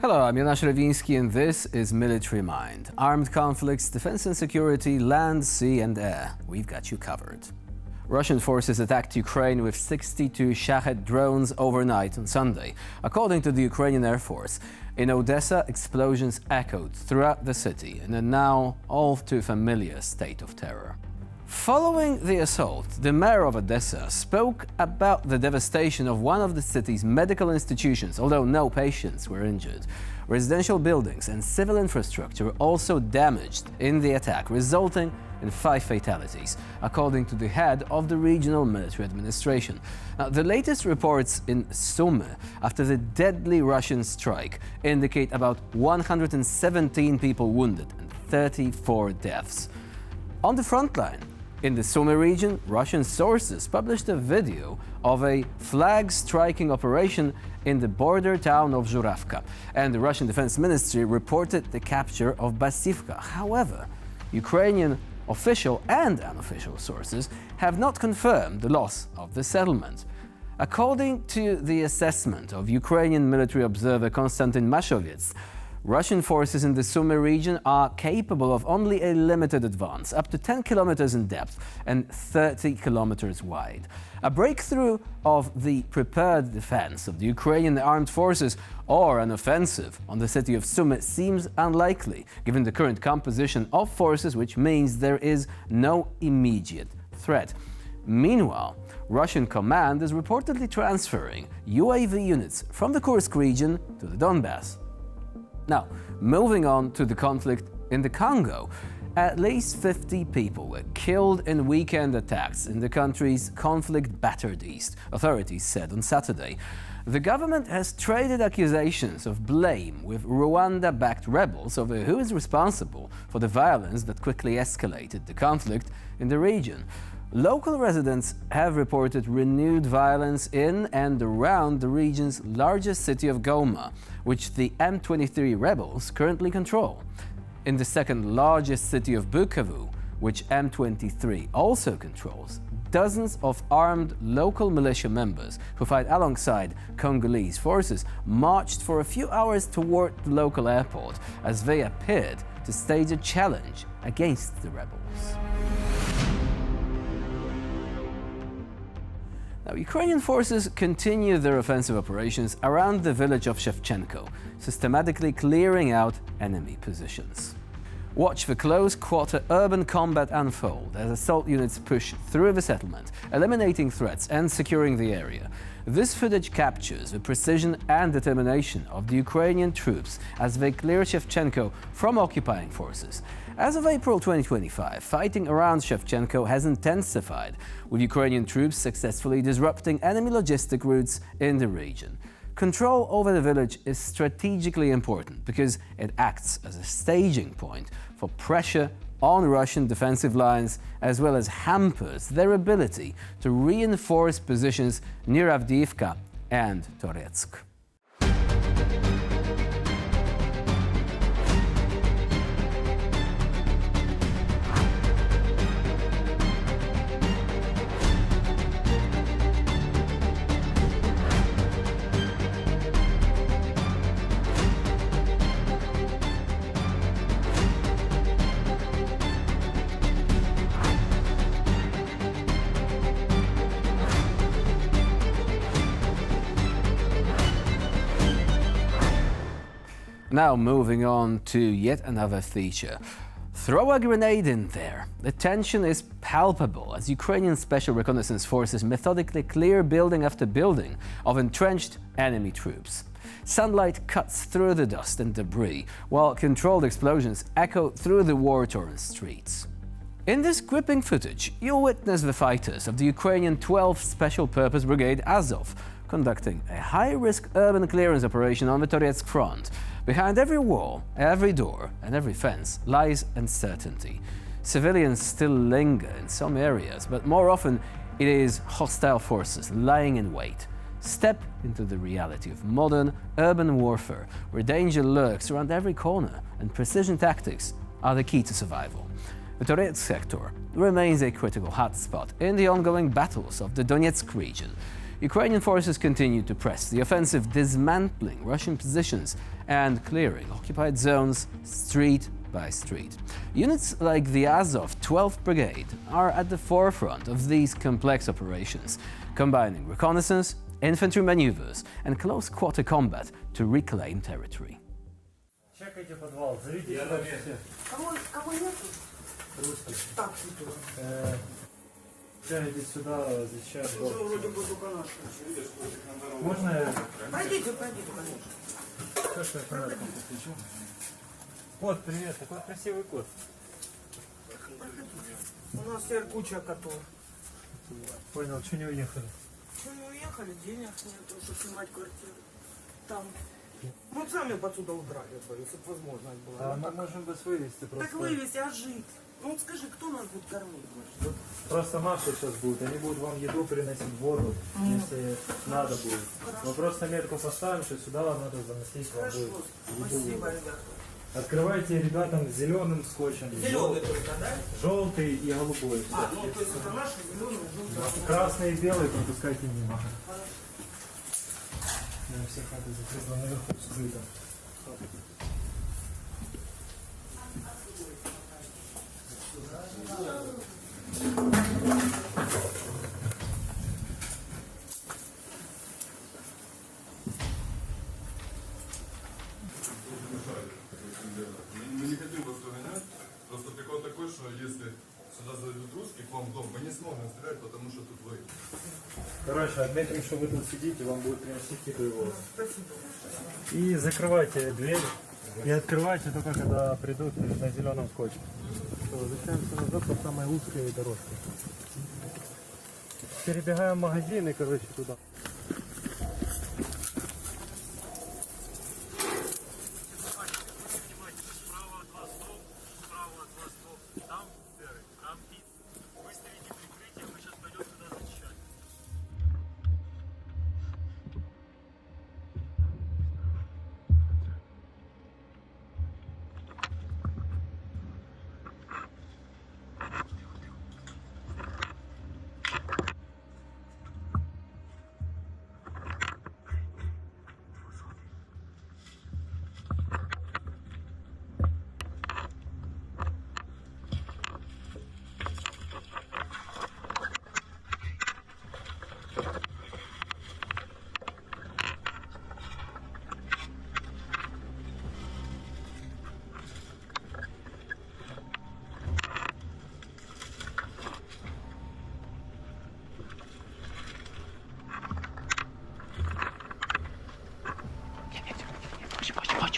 Hello, I'm Jonasz Rewiński and this is Military Mind. Armed conflicts, defense and security, land, sea and air. We've got you covered. Russian forces attacked Ukraine with 62 Shahed drones overnight on Sunday, according to the Ukrainian Air Force. In Odessa, explosions echoed throughout the city in a now all too familiar state of terror. Following the assault, the mayor of Odessa spoke about the devastation of one of the city's medical institutions, although no patients were injured. Residential buildings and civil infrastructure were also damaged in the attack, resulting in 5 fatalities, according to the head of the regional military administration. Now, the latest reports in Sumy after the deadly Russian strike indicate about 117 people wounded and 34 deaths. On the front line, in the Sumy region, Russian sources published a video of a flag-striking operation in the border town of Zhuravka, and the Russian Defense Ministry reported the capture of Basivka. However, Ukrainian official and unofficial sources have not confirmed the loss of the settlement. According to the assessment of Ukrainian military observer Konstantin Mashovets, Russian forces in the Sumy region are capable of only a limited advance, up to 10 kilometers in depth and 30 kilometers wide. A breakthrough of the prepared defense of the Ukrainian armed forces or an offensive on the city of Sumy seems unlikely, given the current composition of forces, which means there is no immediate threat. Meanwhile, Russian command is reportedly transferring UAV units from the Kursk region to the Donbass. Now, moving on to the conflict in the Congo, at least 50 people were killed in weekend attacks in the country's conflict-battered east, authorities said on Saturday. The government has traded accusations of blame with Rwanda-backed rebels over who is responsible for the violence that quickly escalated the conflict in the region. Local residents have reported renewed violence in and around the region's largest city of Goma, which the M23 rebels currently control. In the second largest city of Bukavu, which M23 also controls, dozens of armed local militia members who fight alongside Congolese forces marched for a few hours toward the local airport as they appeared to stage a challenge against the rebels. Now, Ukrainian forces continue their offensive operations around the village of Shevchenko, systematically clearing out enemy positions. Watch the close-quarter urban combat unfold as assault units push through the settlement, eliminating threats and securing the area. This footage captures the precision and determination of the Ukrainian troops as they clear Shevchenko from occupying forces. As of April 2025, fighting around Shevchenko has intensified, with Ukrainian troops successfully disrupting enemy logistic routes in the region. Control over the village is strategically important because it acts as a staging point for pressure on Russian defensive lines, as well as hampers their ability to reinforce positions near Avdiivka and Toretsk. Now moving on to yet another feature. Throw a grenade in there. The tension is palpable as Ukrainian special reconnaissance forces methodically clear building after building of entrenched enemy troops. Sunlight cuts through the dust and debris, while controlled explosions echo through the war-torn streets. In this gripping footage, you'll witness the fighters of the Ukrainian 12th Special Purpose Brigade Azov conducting a high-risk urban clearance operation on the Toretsk front. Behind every wall, every door and every fence lies uncertainty. Civilians still linger in some areas, but more often it is hostile forces lying in wait. Step into the reality of modern urban warfare, where danger lurks around every corner and precision tactics are the key to survival. The Toretsk sector remains a critical hotspot in the ongoing battles of the Donetsk region. Ukrainian forces continue to press the offensive, dismantling Russian positions and clearing occupied zones street by street. Units like the Azov 12th Brigade are at the forefront of these complex operations, combining reconnaissance, infantry maneuvers and close-quarter combat to reclaim territory. Чекайте подвал, зовите сюда всех. Кого нету? Русских. Так, тут. Тягайте сюда, сейчас. Вроде бы только наши. Можно я... Пройдите, конечно. Что ж я фонариком подключу? Кот, привет, такой красивый кот. У нас теперь куча котов. Понял, что не уехали? Что не уехали, денег нету, чтобы снимать квартиру. Там. Мы сами отсюда удрали, если бы возможность была. А мы можем без вывести просто. Так вывезти, а жить? Ну вот скажи, кто нас будет кормить? Вот просто наши сейчас будут, они будут вам еду приносить, воду, если надо будет. Мы просто метку поставим, что сюда вам надо заносить, вам Хорошо, будет еду. спасибо, ребята. Открывайте ребятам зеленым скотчем. Зеленый только, да? Желтый и голубой. А, ну то есть это наши зеленые, желтые. Красный и белый пропускайте мимо. Все хаты закрыты, наверху скрыто. Мы не хотим вас догонять. Просто прикол такой, что если сюда зайдут русские к вам в дом, мы не сможем стрелять, потому что тут вы. Короче, отметим, что вы тут сидите, вам будет приносить еду и воду. Спасибо. И закрывайте дверь. И открывайте только когда придут на зеленом скотче. Возвращаемся назад по самой узкой дорожке. Перебегаем в магазин и, короче, туда.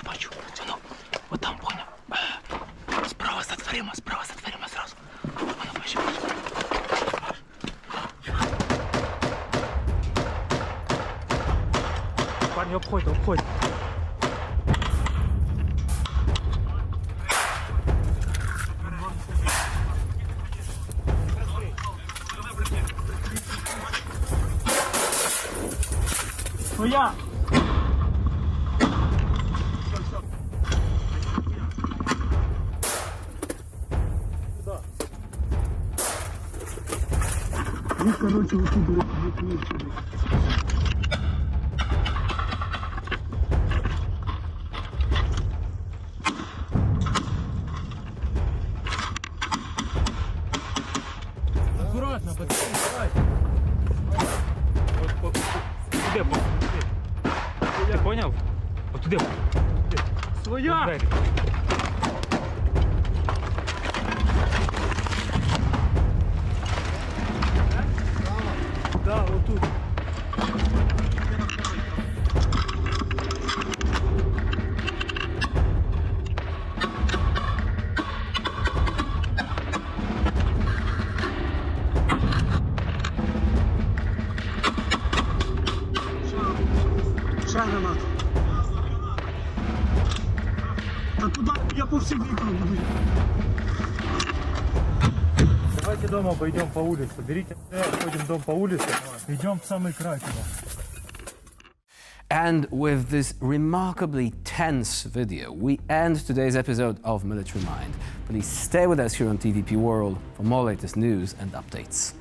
Бачу. Воно, вот там, понял. Справа сотворимо сразу. Воно, бачу. Парни, обходь. Своя! Ну, короче, вот тут аккуратно, пацаны, давай. Вот туда, ты понял? Вот туда. Своя! Да, вот тут. Шагана. А куда? Я по всем векам. Давайте дома пойдем по улице. Берите, ходим дом по улице, идем в самый край туда. And with this remarkably tense video, we end today's episode of Military Mind. Please stay with us here on TVP World for more latest news and updates.